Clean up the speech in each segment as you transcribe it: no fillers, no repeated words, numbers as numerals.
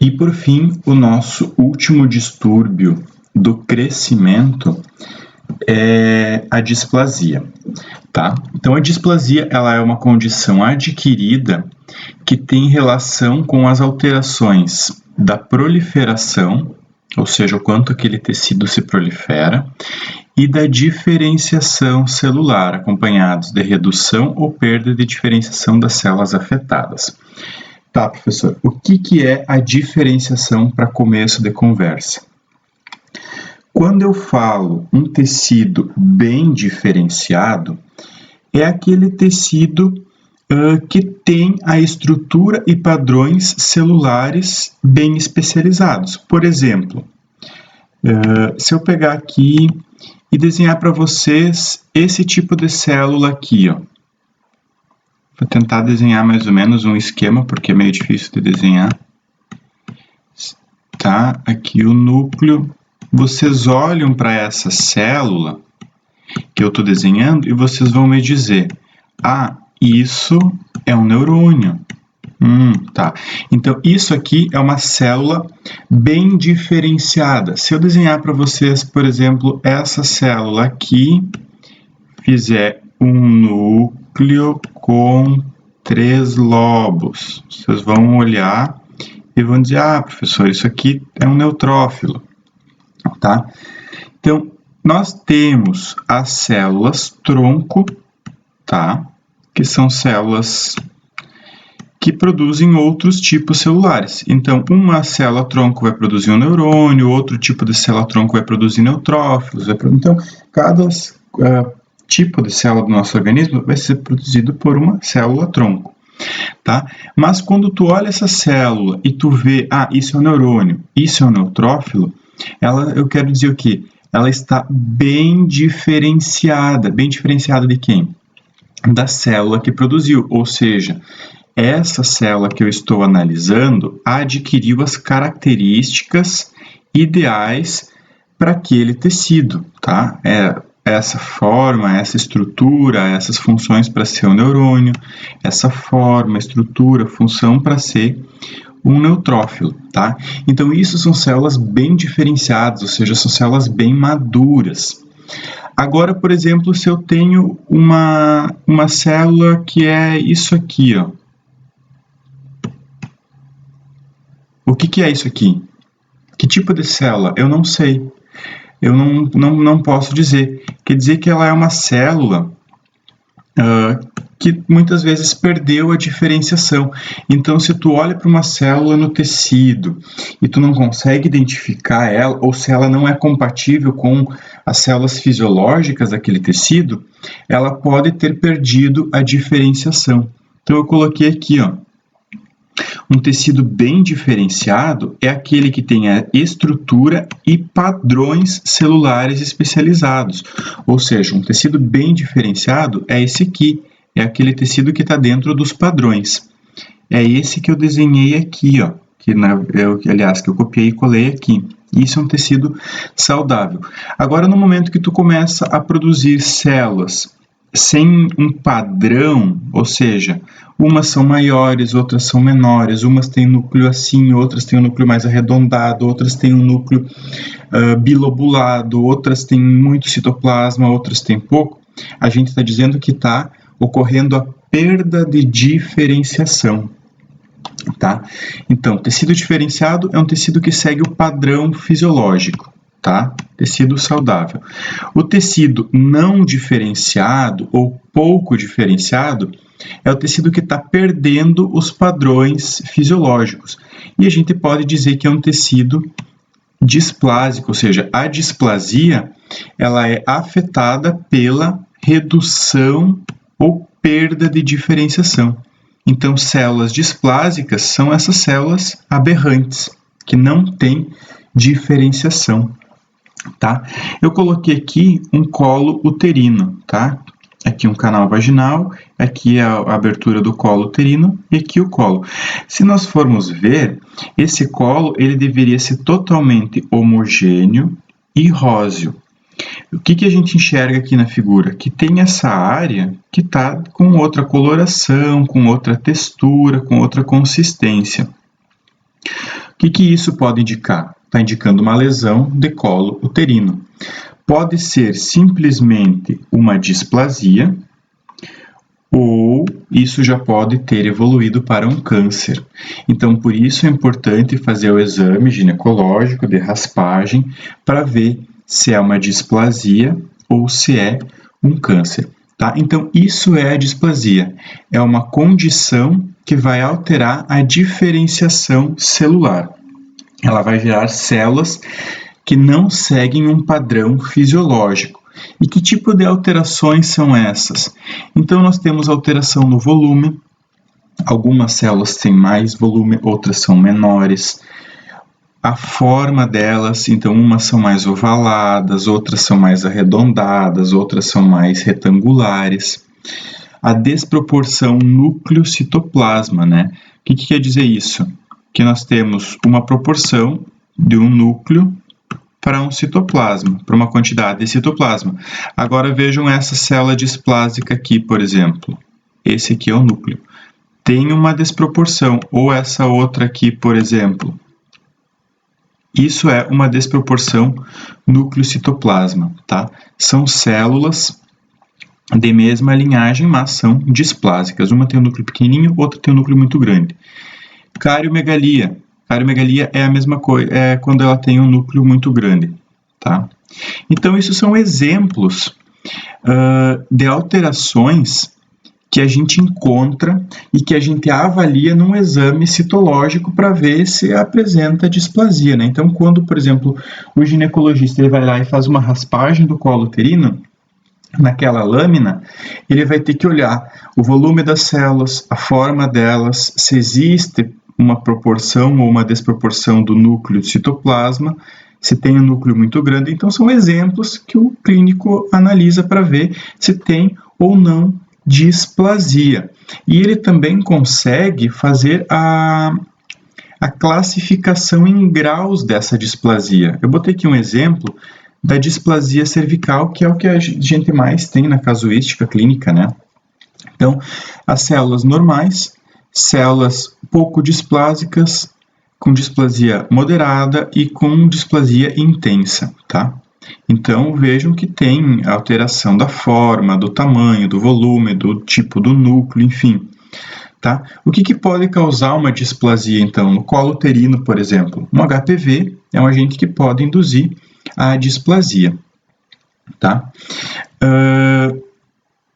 E por fim, o nosso último distúrbio do crescimento é a displasia, tá? Então a displasia, ela é uma condição adquirida que tem relação com as alterações da proliferação, ou seja, o quanto aquele tecido se prolifera, e da diferenciação celular, acompanhados de redução ou perda de diferenciação das células afetadas. Tá, professor, o que é a diferenciação para começo de conversa? Quando eu falo um tecido bem diferenciado, é aquele tecido que tem a estrutura e padrões celulares bem especializados. Por exemplo, se eu pegar aqui e desenhar para vocês esse tipo de célula aqui, ó. Vou tentar desenhar mais ou menos um esquema, porque é meio difícil de desenhar. Tá? Aqui o núcleo. Vocês olham para essa célula que eu estou desenhando e vocês vão me dizer: ah, isso é um neurônio. Tá. Então, isso aqui é uma célula bem diferenciada. Se eu desenhar para vocês, por exemplo, essa célula aqui, fizer um núcleo com 3 lobos, vocês vão olhar e vão dizer: ah, professor, isso aqui é um neutrófilo. Tá? Então, nós temos as células tronco, tá? Que são células que produzem outros tipos celulares. Então, uma célula tronco vai produzir um neurônio, outro tipo de célula tronco vai produzir neutrófilos. Então, cada tipo de célula do nosso organismo vai ser produzido por uma célula tronco. Tá? Mas quando tu olha essa célula e tu vê, ah, isso é um neurônio, isso é um neutrófilo, eu quero dizer o quê? Ela está bem diferenciada. Bem diferenciada de quem? Da célula que produziu, ou seja, essa célula que eu estou analisando adquiriu as características ideais para aquele tecido, tá? Essa forma, essa estrutura, essas funções para ser um neurônio, essa forma, estrutura, função para ser um neutrófilo, tá? Então, isso são células bem diferenciadas, ou seja, são células bem maduras. Agora, por exemplo, se eu tenho uma célula que é isso aqui, ó. O que é isso aqui? Que tipo de célula? Eu não sei. Eu não posso dizer. Quer dizer que ela é uma célula que muitas vezes perdeu a diferenciação. Então, se tu olha para uma célula no tecido e tu não consegue identificar ela, ou se ela não é compatível com as células fisiológicas daquele tecido, ela pode ter perdido a diferenciação. Então, eu coloquei aqui, ó, um tecido bem diferenciado é aquele que tem a estrutura e padrões celulares especializados. Ou seja, um tecido bem diferenciado é esse aqui, é aquele tecido que está dentro dos padrões. É esse que eu desenhei aqui, ó, que eu copiei e colei aqui. Isso é um tecido saudável. Agora, no momento que tu começa a produzir células sem um padrão, ou seja, umas são maiores, outras são menores, umas têm núcleo assim, outras têm um núcleo mais arredondado, outras têm um núcleo bilobulado, outras têm muito citoplasma, outras têm pouco, a gente está dizendo que está ocorrendo a perda de diferenciação. Tá? Então, tecido diferenciado é um tecido que segue o padrão fisiológico. Tá? Tecido saudável. O tecido não diferenciado ou pouco diferenciado é o tecido que está perdendo os padrões fisiológicos. E a gente pode dizer que é um tecido displásico, ou seja, a displasia ela é afetada pela redução ou perda de diferenciação. Então, células displásicas são essas células aberrantes, que não têm diferenciação. Tá? Eu coloquei aqui um colo uterino, tá? Aqui um canal vaginal, aqui a abertura do colo uterino e aqui o colo. Se nós formos ver, esse colo ele deveria ser totalmente homogêneo e róseo. O que a gente enxerga aqui na figura? Que tem essa área que está com outra coloração, com outra textura, com outra consistência. O que isso pode indicar? Está indicando uma lesão de colo uterino. Pode ser simplesmente uma displasia, ou isso já pode ter evoluído para um câncer. Então, por isso é importante fazer o exame ginecológico de raspagem para ver se é uma displasia ou se é um câncer. Tá? Então, isso é a displasia. É uma condição que vai alterar a diferenciação celular. Ela vai gerar células que não seguem um padrão fisiológico. E que tipo de alterações são essas? Então, nós temos alteração no volume. Algumas células têm mais volume, outras são menores. A forma delas, então, umas são mais ovaladas, outras são mais arredondadas, outras são mais retangulares. A desproporção núcleo-citoplasma, né? O que quer dizer isso? Que nós temos uma proporção de um núcleo para um citoplasma, para uma quantidade de citoplasma. Agora vejam essa célula displásica aqui, por exemplo. Esse aqui é o núcleo. Tem uma desproporção, ou essa outra aqui, por exemplo. Isso é uma desproporção núcleo-citoplasma, tá? São células de mesma linhagem, mas são displásicas. Uma tem um núcleo pequenininho, outra tem um núcleo muito grande. Cariomegalia. Cariomegalia é a mesma coisa, é quando ela tem um núcleo muito grande, tá? Então, isso são exemplos de alterações que a gente encontra e que a gente avalia num exame citológico para ver se apresenta displasia, né? Então, quando, por exemplo, o ginecologista ele vai lá e faz uma raspagem do colo uterino, naquela lâmina, ele vai ter que olhar o volume das células, a forma delas, se existe uma proporção ou uma desproporção do núcleo de citoplasma, se tem um núcleo muito grande. Então, são exemplos que o clínico analisa para ver se tem ou não displasia. E ele também consegue fazer a classificação em graus dessa displasia. Eu botei aqui um exemplo da displasia cervical, que é o que a gente mais tem na casuística clínica, né? Então, as células normais, células pouco displásicas, com displasia moderada e com displasia intensa, tá? Então, vejam que tem alteração da forma, do tamanho, do volume, do tipo do núcleo, enfim. Tá? O que pode causar uma displasia, então? No colo uterino, por exemplo, um HPV é um agente que pode induzir a displasia. Tá?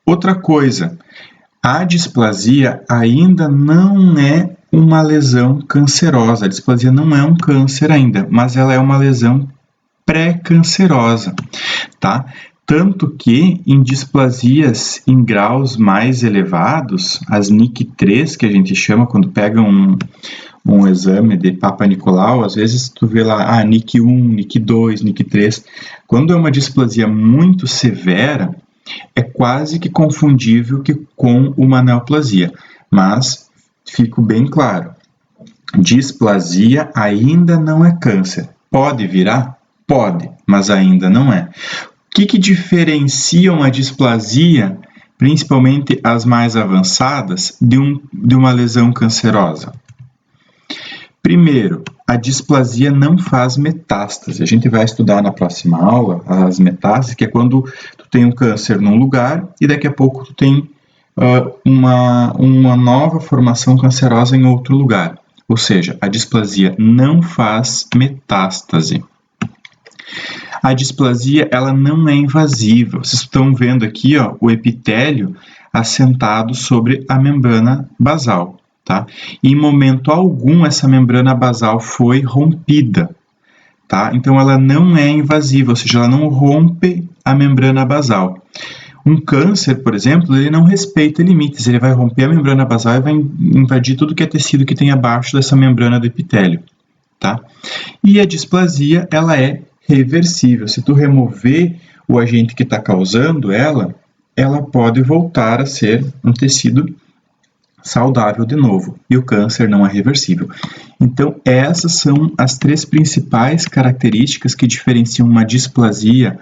Outra coisa, a displasia ainda não é uma lesão cancerosa. A displasia não é um câncer ainda, mas ela é uma lesão pré-cancerosa, tá? Tanto que em displasias em graus mais elevados, as NIC3, que a gente chama quando pega um exame de Papa Nicolau, às vezes tu vê lá, NIC1, NIC2, NIC3. Quando é uma displasia muito severa, é quase que confundível com uma neoplasia. Mas, fico bem claro, displasia ainda não é câncer. Pode virar? Pode, mas ainda não é. O que diferencia uma displasia, principalmente as mais avançadas, de uma lesão cancerosa? Primeiro, a displasia não faz metástase. A gente vai estudar na próxima aula as metástases, que é quando tu tem um câncer num lugar e daqui a pouco tu tem uma nova formação cancerosa em outro lugar. Ou seja, a displasia não faz metástase. A displasia ela não é invasiva. Vocês estão vendo aqui o epitélio assentado sobre a membrana basal. Tá? E em momento algum essa membrana basal foi rompida. Tá? Então ela não é invasiva, ou seja, ela não rompe a membrana basal. Um câncer, por exemplo, ele não respeita limites, ele vai romper a membrana basal e vai invadir tudo que é tecido que tem abaixo dessa membrana do epitélio. Tá? E a displasia, ela é reversível. Se tu remover o agente que está causando ela pode voltar a ser um tecido saudável de novo. E o câncer não é reversível. Então, essas são as três principais características que diferenciam uma displasia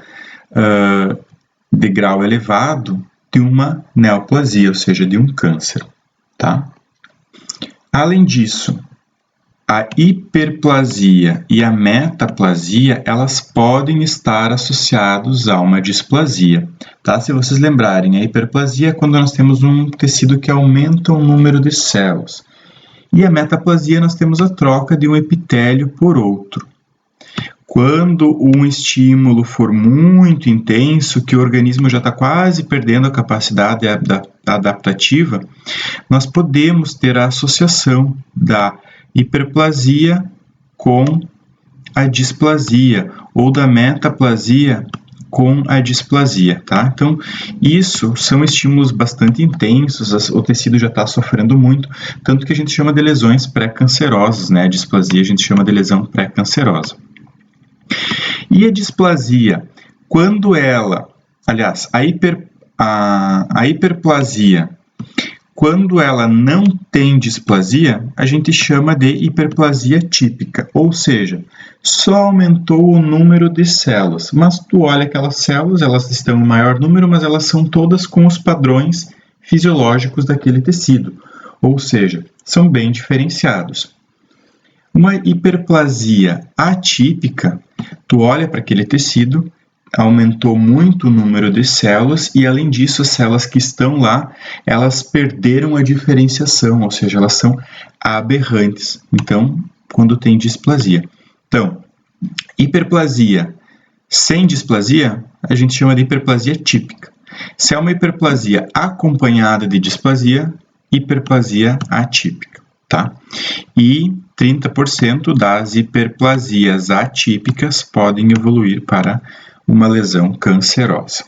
de grau elevado de uma neoplasia, ou seja, de um câncer. Tá? Além disso, A hiperplasia e a metaplasia, elas podem estar associados a uma displasia, tá? Se vocês lembrarem, a hiperplasia é quando nós temos um tecido que aumenta o número de células. E a metaplasia, nós temos a troca de um epitélio por outro. Quando um estímulo for muito intenso, que o organismo já está quase perdendo a capacidade adaptativa, nós podemos ter a associação da hiperplasia com a displasia, ou da metaplasia com a displasia, tá? Então, isso são estímulos bastante intensos, o tecido já está sofrendo muito, tanto que a gente chama de lesões pré-cancerosas, né? A displasia a gente chama de lesão pré-cancerosa. E a displasia, quando ela, aliás, a hiperplasia, quando ela não tem displasia, a gente chama de hiperplasia típica, ou seja, só aumentou o número de células, mas tu olha aquelas células, elas estão em maior número, mas elas são todas com os padrões fisiológicos daquele tecido, ou seja, são bem diferenciados. Uma hiperplasia atípica, tu olha para aquele tecido, aumentou muito o número de células e, além disso, as células que estão lá, elas perderam a diferenciação, ou seja, elas são aberrantes. Então, quando tem displasia. Então, hiperplasia sem displasia, a gente chama de hiperplasia típica. Se é uma hiperplasia acompanhada de displasia, hiperplasia atípica, tá? E 30% das hiperplasias atípicas podem evoluir para uma lesão cancerosa.